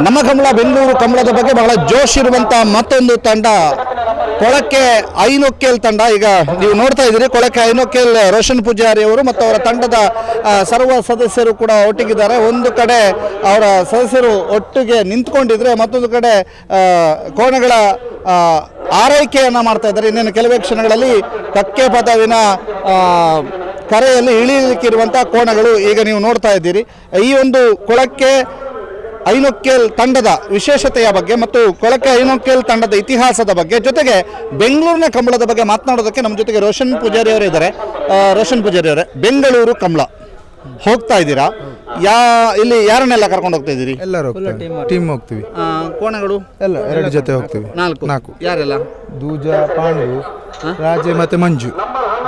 ನಮ್ಮ ಕಂಬಳ ಬೆಂಗಳೂರು ಕಂಬಳದ ಬಗ್ಗೆ ಬಹಳ ಜೋಶ್ ಇರುವಂಥ ಮತ್ತೊಂದು ತಂಡ ಕೊಳಕ್ಕೆ ಐನೊಕ್ಕೇಲ್ ತಂಡ. ಈಗ ನೀವು ನೋಡ್ತಾ ಇದ್ದೀರಿ, ಕೊಳಕ್ಕೆ ಐನೊಕ್ಕೇಲ್ ರೋಷನ್ ಪೂಜಾರಿ ಅವರು ಮತ್ತು ಅವರ ತಂಡದ ಸರ್ವ ಸದಸ್ಯರು ಕೂಡ ಒಟ್ಟಿಗಿದ್ದಾರೆ. ಒಂದು ಕಡೆ ಅವರ ಸದಸ್ಯರು ಒಟ್ಟಿಗೆ ನಿಂತ್ಕೊಂಡಿದ್ರೆ, ಮತ್ತೊಂದು ಕಡೆ ಕೋಣಗಳ ಆರೈಕೆಯನ್ನು ಮಾಡ್ತಾ ಇದ್ದಾರೆ. ಇನ್ನೇನು ಕೆಲವೇ ಕ್ಷಣಗಳಲ್ಲಿ ಕಕ್ಕೆ ಪದವಿನ ಕರೆಯಲ್ಲಿ ಇಳಿಲಿಕ್ಕಿರುವಂಥ ಕೋಣಗಳು ಈಗ ನೀವು ನೋಡ್ತಾ ಇದ್ದೀರಿ. ಈ ಒಂದು ಕೊಳಕ್ಕೆ ಐನೊಕ್ಕೇಲ್ ತಂಡದ ವಿಶೇಷತೆಯ ಬಗ್ಗೆ ಮತ್ತು ಕೊಳಕ್ಕೆ ಐನೊಕ್ಕೇಲ್ ತಂಡದ ಇತಿಹಾಸದ ಬಗ್ಗೆ, ಜೊತೆಗೆ ಬೆಂಗಳೂರಿನ ಕಂಬಳದ ಬಗ್ಗೆ ಮಾತನಾಡೋದಕ್ಕೆ ನಮ್ಮ ಜೊತೆಗೆ ರೋಷನ್ ಪೂಜಾರಿ ಅವರು ಇದ್ದಾರೆ. ರೋಷನ್ ಪೂಜಾರಿ ಅವರೇ, ಬೆಂಗಳೂರು ಕಂಬಳ ಹೋಗ್ತಾ ಇದ್ದೀರಾ, ಇಲ್ಲಿ ಯಾರನ್ನೆಲ್ಲ ಕರ್ಕೊಂಡು ಹೋಗ್ತಾ ಇದ್ದೀರಿ? ಎಲ್ಲರೂ ಟೀಮ್ ಹೋಗ್ತೀವಿ. ಕೋಣಗಳು ಎಲ್ಲ 2 ಜೊತೆ ಹೋಗ್ತೀವಿ. 4 ಯಾರೆಲ್ಲ? ದೂಜ, ಪಾಂಡು, ರಾಜ ಮತ್ತೆ ಮಂಜು.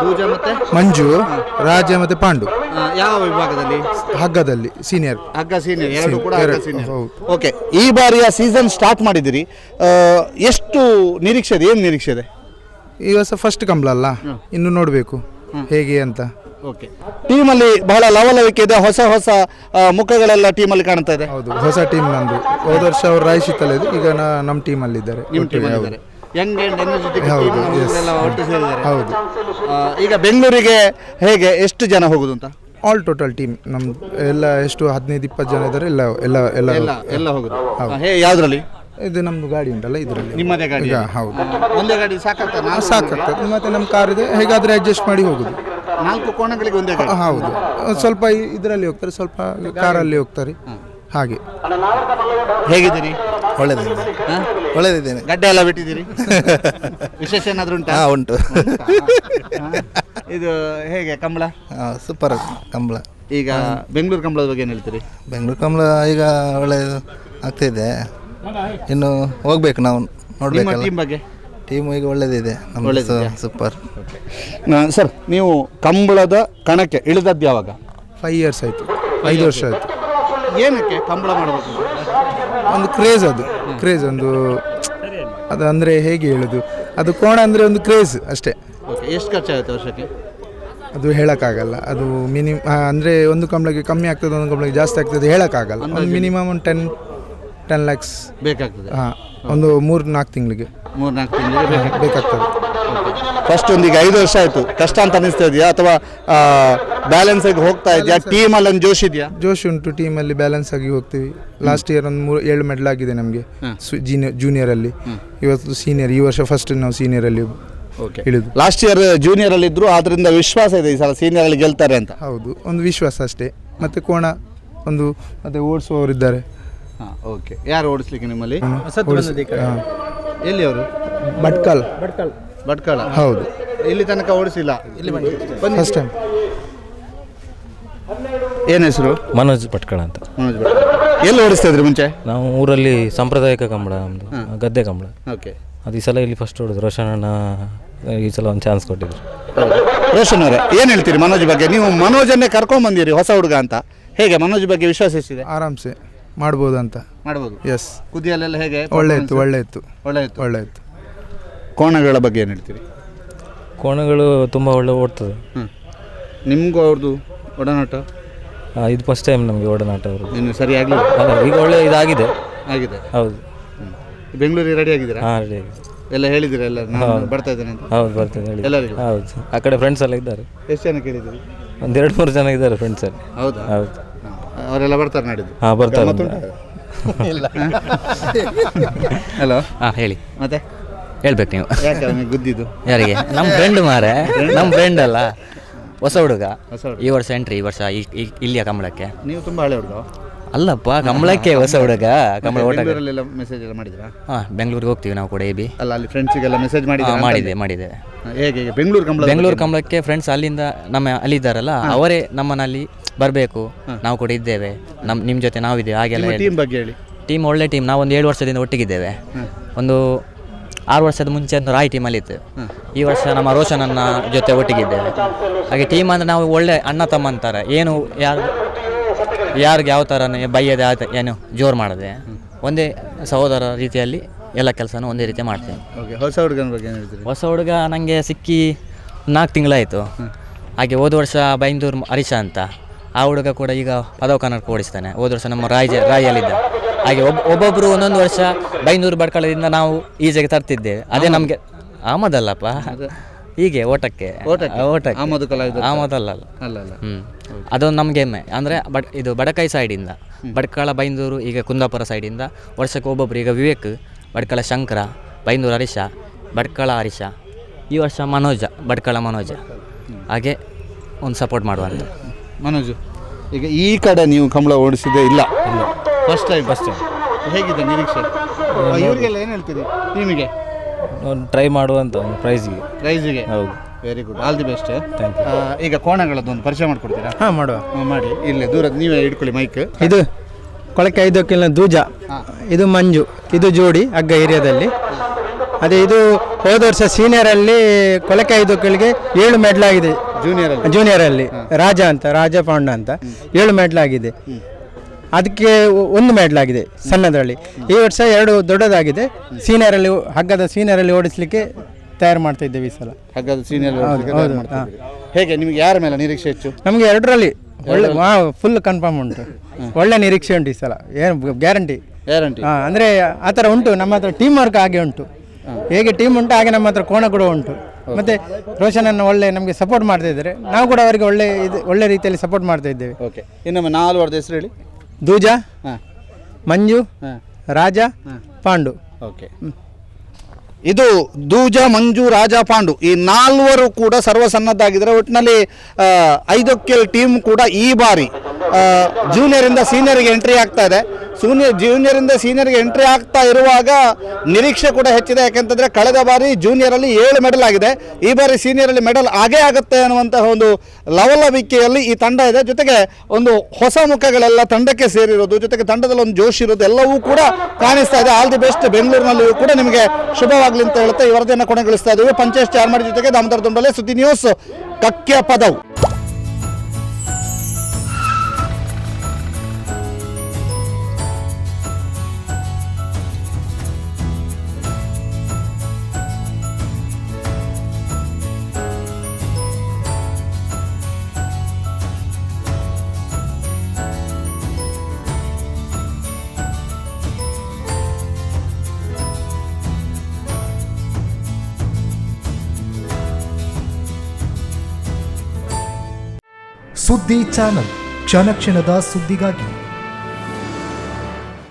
ದೂಜ ಮತ್ತೆ ಮಂಜು, ರಾಜ ಮತ್ತೆ ಪಾಂಡು. ಯಾವ ವಿಭಾಗದಲ್ಲಿ? ಹಗ್ಗದಲ್ಲಿ ಸೀನಿಯರ್. ಹಗ್ಗ ಸೀನಿಯರ್, ಎರಡು ಕೂಡ ಹಗ್ಗ ಸೀನಿಯರ್. ಓಕೆ, ಈ ಬಾರಿಯ ಸೀಸನ್ ಸ್ಟಾರ್ಟ್ ಮಾಡಿದಿರಿ, ಎಷ್ಟು ನಿರೀಕ್ಷೆ ಇದೆ? ಏನು ನಿರೀಕ್ಷೆ ಇದೆ? ಈ ವರ್ಷ ಫಸ್ಟ್ ಕಂಬಳ ಅಲ್ಲ, ಇನ್ನು ನೋಡಬೇಕು ಹೇಗೆ ಅಂತ. ಓಕೆ, ಟೀಮಲ್ಲಿ ಬಹಳ ಲವಲವಿಕೆ ಇದೆ, ಹೊಸ ಹೊಸ ಮುಖಗಳೆಲ್ಲ ಟೀಮಲ್ಲಿ ಕಾಣ್ತಾ ಇದೆ. ಹೌದು, ಹೊಸ ಟೀಮ್ ನಂದು. ಹೋದ ವರ್ಷ ಅವರು ರಾಯಶೀತಲ್ ಇದ್ದು, ಈಗ ನಮ್ಮ ಟೀಮಲ್ಲಿ ಇದ್ದಾರೆ. ನಿಮ್ಮ ಟೀಮಲ್ಲಿ ಇದ್ದಾರೆ, ಯಂಗ್ ಆ್ಯಂಡ್ ಎನರ್ಜೆಟಿಕ್ ಎಲ್ಲ ಒಟ್ಟು ಸೇರಿದ್ದಾರೆ. ಹೌದು. ಈಗ ಬೆಂಗಳೂರಿಗೆ ಹೇಗೆ, ಎಷ್ಟು ಜನ ಹೋಗುದು ಅಂತ? ಆಲ್ ಟೋಟಲ್ ಟೀಮ್ ನಮ್ದು ಎಲ್ಲ ಎಷ್ಟು 15-20 ಜನ ಇದ್ದಾರೆ. ಎಲ್ಲ ಎಲ್ಲ ಎಲ್ಲ ಎಲ್ಲ ಹೋಗುದು. ಯಾವ್ದ್ರಲ್ಲಿ? ಇದು ನಮ್ದು ಗಾಡಿ ಉಂಟಲ್ಲ, ಇದರಲ್ಲಿ. ನಿಮ್ಮದೇ ಗಾಡಿ? ಹೌದು. ಒಂದೇ ಗಾಡಿ ಸಾಕಾಗ್ತದೆ? ಸಾಕಾಗ್ತದೆ. ಮತ್ತೆ ನಮ್ಮ ಕಾರ್ ಇದೆ, ಹೇಗಾದ್ರೆ ಅಡ್ಜಸ್ಟ್ ಮಾಡಿ ಹೋಗುದು. 4 ಕೋಣಗಳಿಗೆ ಒಂದೇ ಗಾಡಿ? ಹೌದು. ಸ್ವಲ್ಪ ಇದರಲ್ಲಿ ಹೋಗ್ತಾರೆ, ಸ್ವಲ್ಪ ಕಾರಲ್ಲಿ ಹೋಗ್ತಾರೆ. ಹಾಗೆ. ಹೇಗಿದ್ದೀರಿ? ಒಳ್ಳೆದಿದ್ದೇನೆ. ಗಡ್ಡೆ ಎಲ್ಲ ಬಿಟ್ಟಿದ್ದೀರಿ? ವಿಶೇಷ ಏನಾದರೂ ಉಂಟಾ? ಉಂಟು. ಇದು ಹೇಗೆ ಕಂಬಳ? ಸೂಪರ್ ಕಂಬಳ. ಈಗ ಬೆಂಗಳೂರು ಕಂಬಳದ ಬಗ್ಗೆ ಏನು ಹೇಳ್ತೀರಿ? ಬೆಂಗಳೂರು ಕಂಬಳ ಈಗ ಒಳ್ಳೆಯದು ಆಗ್ತಿದೆ, ಇನ್ನು ಹೋಗ್ಬೇಕು ನಾವು, ನೋಡ್ಬೇಕಲ್ಲ. ಟೀಮ್ ಬಗ್ಗೆ? ಟೀಮ್ ಈಗ ಒಳ್ಳೆದಿದೆ, ನಮ್ಮದು ಸೂಪರ್. ಸರ್, ನೀವು ಕಂಬಳದ ಕಣಕ್ಕೆ ಇಳಿದದ್ದು ಯಾವಾಗ? 5 years ಆಯಿತು. 5 ವರ್ಷ ಆಯಿತು. ಏನಕ್ಕೆ ಕಂಬಳ ಮಾಡಬೇಕು? ಒಂದು ಕ್ರೇಜ್, ಅದು ಕ್ರೇಜ್ ಒಂದು, ಅದು ಅಂದರೆ ಹೇಗೆ ಹೇಳೋದು, ಅದು ಕೋಣ ಅಂದರೆ ಒಂದು ಕ್ರೇಜ್ ಅಷ್ಟೇ. ಎಷ್ಟು ಖರ್ಚಾಗುತ್ತೆ ವರ್ಷಕ್ಕೆ? ಅದು ಹೇಳೋಕ್ಕಾಗಲ್ಲ. ಅದು ಅಂದರೆ ಒಂದು ಕಂಬಳಕ್ಕೆ ಕಮ್ಮಿ ಆಗ್ತದೆ, ಒಂದು ಕಂಬಳಕ್ಕೆ ಜಾಸ್ತಿ ಆಗ್ತದೆ, ಹೇಳೋಕ್ಕಾಗಲ್ಲ. ಒಂದು ಮಿನಿಮಮ್ ಒಂದು 10 lakhs ಬೇಕಾಗ್ತದೆ. ಒಂದು 3-4 ತಿಂಗಳಿಗೆ 3-4 ತಿಂಗಳಿಗೆ ಬೇಕಾಗ್ತದೆ. ಫಸ್ಟ್ ಈಗ 5 ವರ್ಷ ಆಯಿತು, ಕಷ್ಟ ಅಂತ ಅನಿಸ್ತಾ ಇದೆಯಾ ಅಥವಾ ಬ್ಯಾಲೆನ್ಸ್ ಆಗಿ ಹೋಗ್ತಾ ಇದೆಯಾ? ಟೀಮಲ್ಲಿ ಒಂದು ಜೋಶ್ ಇದೆಯಾ? ಜೋಶ್ ಉಂಟು, ಟೀಮಲ್ಲಿ ಬ್ಯಾಲೆನ್ಸ್ ಆಗಿ ಹೋಗ್ತೀವಿ. ಲಾಸ್ಟ್ ಇಯರ್ ಒಂದು 7 ಮೆಡಲ್ ಆಗಿದೆ ನಮಗೆ ಜೂನಿಯರಲ್ಲಿ. ಇವತ್ತು ಸೀನಿಯರ್, ಈ ವರ್ಷ ಫಸ್ಟ್ ನಾವು ಸೀನಿಯರಲ್ಲಿ ಇಳಿದು. ಲಾಸ್ಟ್ ಇಯರ್ ಜೂನಿಯರಲ್ಲಿ ಇದ್ರು, ಆದ್ದರಿಂದ ವಿಶ್ವಾಸ ಇದೆ ಈ ಸಲ ಸೀನಿಯರಲ್ಲಿ ಗೆಲ್ತಾರೆ ಅಂತ. ಹೌದು, ಒಂದು ವಿಶ್ವಾಸ ಅಷ್ಟೇ. ಮತ್ತೆ ಕೋಣ ಒಂದು, ಮತ್ತೆ ಓಡಿಸುವವರಿದ್ದಾರೆ. ಓಕೆ, ಯಾರು ಓಡಿಸ್ಲಿಕ್ಕೆ ನಿಮ್ಮಲ್ಲಿ? ಎಲ್ಲಿ ಅವರು? ಭಟ್ಕಳ. ಹೌದು, ಇಲ್ಲಿ ತನಕ ಓಡಿಸಿಲ್ಲ? First time. ಏನು ಹೆಸರು? ಮನೋಜ್ ಭಟ್ಕಳ ಅಂತ. ಮನೋಜ್ ಭಟ್ಕಳ. ಎಲ್ಲಿ ಓಡಿಸ್ತಾ ಇದ್ರಿ ಮುಂಚೆ? ನಾವು ಊರಲ್ಲಿ ಸಾಂಪ್ರದಾಯಿಕ ಕಂಬಳ, ನಮ್ಮದು ಗದ್ದೆ ಕಂಬಳ. ಓಕೆ, ಅದು ಈ ಸಲ ಇಲ್ಲಿ ಫಸ್ಟ್ ಹೊಡೆದು ರೋಷನ್ ಅಣ್ಣ ಈ ಸಲ ಒಂದು ಚಾನ್ಸ್ ಕೊಟ್ಟಿದ್ರು. ರೋಷನ್ ಅವರೇ, ಏನು ಹೇಳ್ತೀರಿ ಮನೋಜ್ ಬಗ್ಗೆ? ನೀವು ಮನೋಜನ್ನೇ ಕರ್ಕೊಂಡ್ಬಂದಿರಿ, ಹೊಸ ಹುಡುಗ ಅಂತ. ಹೇಗೆ ಮನೋಜ್ ಬಗ್ಗೆ ವಿಶ್ವಾಸ ಎಷ್ಟಿದೆ? ಆರಾಮ್ಸೆ ಮಾಡ್ಬೋದು ಅಂತ. ಮಾಡ್ಬೋದು. ಎಸ್. ಕುದಿಯಲ್ಲೆಲ್ಲ ಹೇಗೆ? ಒಳ್ಳೆ ಇತ್ತು. ಕೋಣಗಳ ಬಗ್ಗೆ ಏನು ಹೇಳ್ತೀರಿ? ಕೋಣಗಳು ತುಂಬ ಒಳ್ಳೆ ಓಡ್ತದೆ. ನಿಮಗೂ ಅವ್ರದ್ದು ಒಡನಾಟ? ಇದು ಫಸ್ಟ್ ಟೈಮ್ ನಮಗೆ ಒಡನಾಟ. ಅವರು ಇನ್ನು ಸರಿ ಆಗಲಿಲ್ಲ? ಈಗ ಒಳ್ಳೆ ಇದಾಗಿದೆ. ಆಗಿದೆ. ಹೌದು. ಬೆಂಗಳೂರಿಗೆ ರೆಡಿ ಆಗಿದ್ದೀರಾ? ಹಾಂ, ರೆಡಿ ಆಗಿದೆ. ಎಲ್ಲ ಹೇಳಿದ್ದೀರಾ? ಎಲ್ಲ ನಾನು ಬರ್ತಾ ಇದ್ದೇನೆ ಅಂತ? ಹೌದು, ಬರ್ತೇನೆ ಹೇಳಿ. ಎಲ್ಲರಿಗೂ? ಹೌದು, ಆ ಕಡೆ ಫ್ರೆಂಡ್ಸ್ ಎಲ್ಲ ಇದ್ದಾರೆ. ಎಷ್ಟು ಜನ ಕೇಳಿದ್ದೀರಿ? ಒಂದು 2-3 ಜನ ಇದ್ದಾರೆ ಫ್ರೆಂಡ್ಸ್ ಅಲ್ಲಿ. ಹೌದಾ? ಹೌದು. ಅವರೆಲ್ಲ ಬರ್ತಾರೆ ನಾಡಿದ್ದು? ಹಾಂ, ಬರ್ತಾರೆ. ಇಲ್ಲ. ಹಲೋ. ಹಾಂ, ಹೇಳಿ. ಮತ್ತೆ ಹೇಳ್ಬೇಕು ನೀವು. ಯಾಕೆ ಅವನಿಗೆ ಗುದ್ದಿದ್ದು? ಯಾರಿಗೆ? ನಮ್ಮ ಫ್ರೆಂಡ್ ಮಾರೆ, ನಮ್ಮ ಫ್ರೆಂಡ್ ಅಲ್ಲ, ಹೊಸ ಹುಡುಗ. ಈ ವರ್ಷ ಎಂಟ್ರಿ, ಈ ವರ್ಷ ಇಲ್ಲಿಯ ಕಂಬಳಕ್ಕೆ. ನೀವು ತುಂಬ ಹಳೆ ಹುಡುಗ? ಅಲ್ಲಪ್ಪ, ಕಂಬಳಕ್ಕೆ ಹೊಸ ಹುಡುಗ. ಕಂಬಳ ಓಟ ಮೆಸೇಜ್ ಎಲ್ಲ ಮಾಡಿದ್ರಾ? ಹಾಂ, ಬೆಂಗಳೂರಿಗೆ ಹೋಗ್ತೀವಿ ನಾವು ಕೂಡ. ಅಲ್ಲ, ಅಲ್ಲಿ ಫ್ರೆಂಡ್ಸಿಗೆಲ್ಲ ಮೆಸೇಜ್ ಮಾಡಿದೆ. ಹೇಗೆ ಬೆಂಗಳೂರು ಕಂಬಳಕ್ಕೆ ಫ್ರೆಂಡ್ಸ್ ಅಲ್ಲಿಂದ ಅಲ್ಲಿದ್ದಾರಲ್ಲ, ಅವರೇ ನಮ್ಮನ್ನಲ್ಲಿ ಬರಬೇಕು, ನಾವು ಕೂಡ ಇದ್ದೇವೆ, ನಿಮ್ಮ ಜೊತೆ ನಾವಿದ್ದೇವೆ, ಹಾಗೆಲ್ಲ. ಟೀಮ್ ಬಗ್ಗೆ ಹೇಳಿ. ಟೀಮ್ ಒಳ್ಳೆ ಟೀಮ್. ನಾವು ಒಂದು 7 ವರ್ಷದಿಂದ ಒಟ್ಟಿಗಿದ್ದೇವೆ. ಒಂದು 6 ವರ್ಷದ ಮುಂಚೆ ಅಂತ ರಾಯ್ ಟೀಮಲ್ಲಿ ಇತ್ತು. ಈ ವರ್ಷ ನಮ್ಮ ರೋಷನನ್ನ ಜೊತೆ ಒಟ್ಟಿಗಿದ್ದೇವೆ. ಹಾಗೆ ಟೀಮ್ ಅಂದರೆ ನಾವು ಒಳ್ಳೆ ಅಣ್ಣ ತಮ್ಮ ಅಂತಾರೆ. ಏನು ಯಾರಿಗೆ ಯಾವ ಥರ ಬೈಯದೆ ಏನು ಜೋರು ಮಾಡದೆ, ಒಂದೇ ಸಹೋದರ ರೀತಿಯಲ್ಲಿ ಎಲ್ಲ ಕೆಲಸನೂ ಒಂದೇ ರೀತಿ ಮಾಡ್ತೇವೆ. ಹೊಸ ಹುಡುಗನ ಬಗ್ಗೆ ಏನು ಹೇಳ್ತೀರಿ? ಹೊಸ ಹುಡುಗ ನನಗೆ ಸಿಕ್ಕಿ 4 ತಿಂಗಳಾಯಿತು. ಹಾಗೆ ಹೋದ ವರ್ಷ ಬೈಂದೂರು ಹರೀಶ ಅಂತ ಆ ಹುಡುಗ ಕೂಡ ಈಗ ಪದವ ಕನ್ನಡಕ ಓಡಿಸ್ತಾನೆ. ಹೋದ ವರ್ಷ ನಮ್ಮ ರಾಯಲ್ಲಿದ್ದ. ಹಾಗೆ ಒಬ್ಬೊಬ್ಬರು ಒಂದೊಂದು ವರ್ಷ ಬೈಂದೂರು ಬಡ್ಕಳದಿಂದ ನಾವು ಈಜೆಗೆ ತರ್ತಿದ್ದೇವೆ. ಅದೇ ನಮಗೆ ಆಮದಲ್ಲಪ್ಪ, ಹೀಗೆ ಓಟಕ್ಕೆ ಆಮದಲ್ಲ. ಅದೊಂದು ನಮಗೆ ಹೆಮ್ಮೆ. ಅಂದರೆ ಇದು ಬಡಕೈ ಸೈಡಿಂದ, ಬಡ್ಕಳ ಬೈಂದೂರು, ಈಗ ಕುಂದಾಪುರ ಸೈಡಿಂದ ವರ್ಷಕ್ಕೆ ಒಬ್ಬೊಬ್ಬರು. ಈಗ ವಿವೇಕ್, ಬಡ್ಕಳ ಶಂಕರ, ಬೈಂದೂರು ಹರೀಶ, ಬಡ್ಕಳ ಹರೀಶ, ಈ ವರ್ಷ ಮನೋಜ, ಬಡ್ಕಳ ಮನೋಜ. ಹಾಗೆ ಒಂದು ಸಪೋರ್ಟ್ ಮಾಡುವಂಥ ಮನೋಜ್. ಈಗ ಈ ಕಡೆ ನೀವು ಕಂಬಳ ಓಡಿಸಿದೆ ಇಲ್ಲ? First time. ಹೇಗಿದೆ ನಿರೀಕ್ಷೆ? ಇವರಿಗೆಲ್ಲ ಏನು ಹೇಳ್ತೀರಿ ಟೀಮಿಗೆ? ಟ್ರೈ ಮಾಡುವಂತ ಒಂದು ಪ್ರೈಸ್ಗೆ. ಹೌದು, very good, all the best. ಈಗ ಕೋಣಗಳದ್ದೊಂದು ಪರಿಚಯ ಮಾಡಿಕೊಡ್ತೀರಾ? ಹಾಂ, ಮಾಡುವ. ಮಾಡಿ. ಇಲ್ಲೇ ದೂರದ ನೀವೇ ಹಿಡ್ಕೊಳ್ಳಿ ಮೈಕ್. ಇದು ಕೊಳಕೆ 5 ಕಿಲೋ ದೂಜ, ಇದು ಮಂಜು, ಇದು ಜೋಡಿ ಹಗ್ಗ ಏರಿಯಾದಲ್ಲಿ. ಅದೇ ಇದು ಹೋದ ವರ್ಷ ಸೀನಿಯರಲ್ಲಿ ಕೊಳಕೆ 5 ಕಿಲೋಗೆ 7 ಮೆಡಲ್ ಆಗಿದೆ. ಜೂನಿಯರಲ್ಲಿ ರಾಜ ಪಾಂಡ ಅಂತ 7 ಮೆಡಲ್ ಆಗಿದೆ. ಅದಕ್ಕೆ 1 ಮೆಡಲ್ ಆಗಿದೆ ಸಣ್ಣದರಲ್ಲಿ. ಈ ವರ್ಷ 2 ದೊಡ್ಡದಾಗಿದೆ. ಹಗ್ಗದ ಸೀನಿಯರಲ್ಲಿ ಓಡಿಸ್ಲಿಕ್ಕೆ ತಯಾರು ಮಾಡ್ತಾ ಇದ್ದೇವೆ ಈ ಸಲ. ಹಗ್ಗದ ಸೀನಿಯರ್ ಹೇಗೆ? ನಿಮಗೆ ಯಾರ ಮೇಲೆ ನಿರೀಕ್ಷೆ ಹೆಚ್ಚು? ನಮಗೆ 2ರಲ್ಲಿ ಒಳ್ಳೆ ಫುಲ್ ಕನ್ಫರ್ಮ್ ಉಂಟು. ಒಳ್ಳೆ ನಿರೀಕ್ಷೆ ಉಂಟು ಈ ಸಲ, ಏನು ಗ್ಯಾರಂಟಿ. ಅಂದರೆ ಆ ಥರ ಉಂಟು ನಮ್ಮ ಹತ್ರ. ಟೀಮ್ ವರ್ಕ್ ಹಾಗೆ ಉಂಟು. ಹೇಗೆ ಟೀಮ್ ಉಂಟು ಹಾಗೆ ನಮ್ಮ ಹತ್ರ ಕೋಣ ಕೂಡ ಉಂಟು. ಮತ್ತು ರೋಷನನ್ನು ಒಳ್ಳೆ ನಮಗೆ ಸಪೋರ್ಟ್ ಮಾಡ್ತಾ ಇದ್ದಾರೆ. ನಾವು ಕೂಡ ಅವರಿಗೆ ಒಳ್ಳೆ ರೀತಿಯಲ್ಲಿ ಸಪೋರ್ಟ್ ಮಾಡ್ತಾ ಇದ್ದೇವೆ. ಓಕೆ, ಇನ್ನೊಮ್ಮೆ 4 ವರ್ದ ಹೆಸರು ಹೇಳಿ. ದೂಜ, ಮಂಜು, ರಾಜ, ಪಾಂಡು. ಓಕೆ, ಇದು ದೂಜ, ಮಂಜು, ರಾಜ, ಪಾಂಡು ಈ 4 ಕೂಡ ಸರ್ವಸನ್ನದ್ಧಾಗಿದ್ದಾರೆ. ಒಟ್ಟಿನಲ್ಲಿ 5 ಕೆಲ್ ಟೀಮ್ ಕೂಡ ಈ ಬಾರಿ ಜೂನಿಯರಿಂದ ಸೀನಿಯರ್ಗೆ ಎಂಟ್ರಿ ಆಗ್ತಾ ಇದೆ. ಜೂನಿಯರಿಂದ ಸೀನಿಯರ್ಗೆ ಎಂಟ್ರಿ ಆಗ್ತಾ ಇರುವಾಗ ನಿರೀಕ್ಷೆ ಕೂಡ ಹೆಚ್ಚಿದೆ. ಯಾಕೆಂತಂದರೆ ಕಳೆದ ಬಾರಿ ಜೂನಿಯರಲ್ಲಿ 7 ಮೆಡಲ್ ಆಗಿದೆ. ಈ ಬಾರಿ ಸೀನಿಯರಲ್ಲಿ ಮೆಡಲ್ ಆಗೇ ಆಗುತ್ತೆ ಅನ್ನುವಂತಹ ಒಂದು ಲವಲವಿಕೆಯಲ್ಲಿ ಈ ತಂಡ ಇದೆ. ಜೊತೆಗೆ ಒಂದು ಹೊಸ ಮುಖಗಳೆಲ್ಲ ತಂಡಕ್ಕೆ ಸೇರಿರೋದು, ಜೊತೆಗೆ ತಂಡದಲ್ಲಿ ಒಂದು ಜೋಶ್ ಇರೋದು ಎಲ್ಲವೂ ಕೂಡ ಕಾಣಿಸ್ತಾ ಇದೆ. All the best. ಬೆಂಗಳೂರಿನಲ್ಲಿಯೂ ಕೂಡ ನಿಮಗೆ ಶುಭವಾಗಲಿ ಅಂತ ಹೇಳುತ್ತೆ ಈ ವರದಿಯನ್ನು ಕೊನೆಗೊಳಿಸ್ತಾ ಇದ್ದೀವಿ. ಪಂಚೇಶ್ ಚಾರ್ಮಾಡಿ ಜೊತೆಗೆ ದಾಮೋದರ ದುಂಡಲೆ, ಸುದ್ದಿ ನ್ಯೂಸ್, ಕಕ್ಯ ಪದವು. ಸುದ್ದಿ ಚಾನಲ್, ಕ್ಷಣ ಕ್ಷಣದ ಸುದ್ದಿಗಾಗಿ.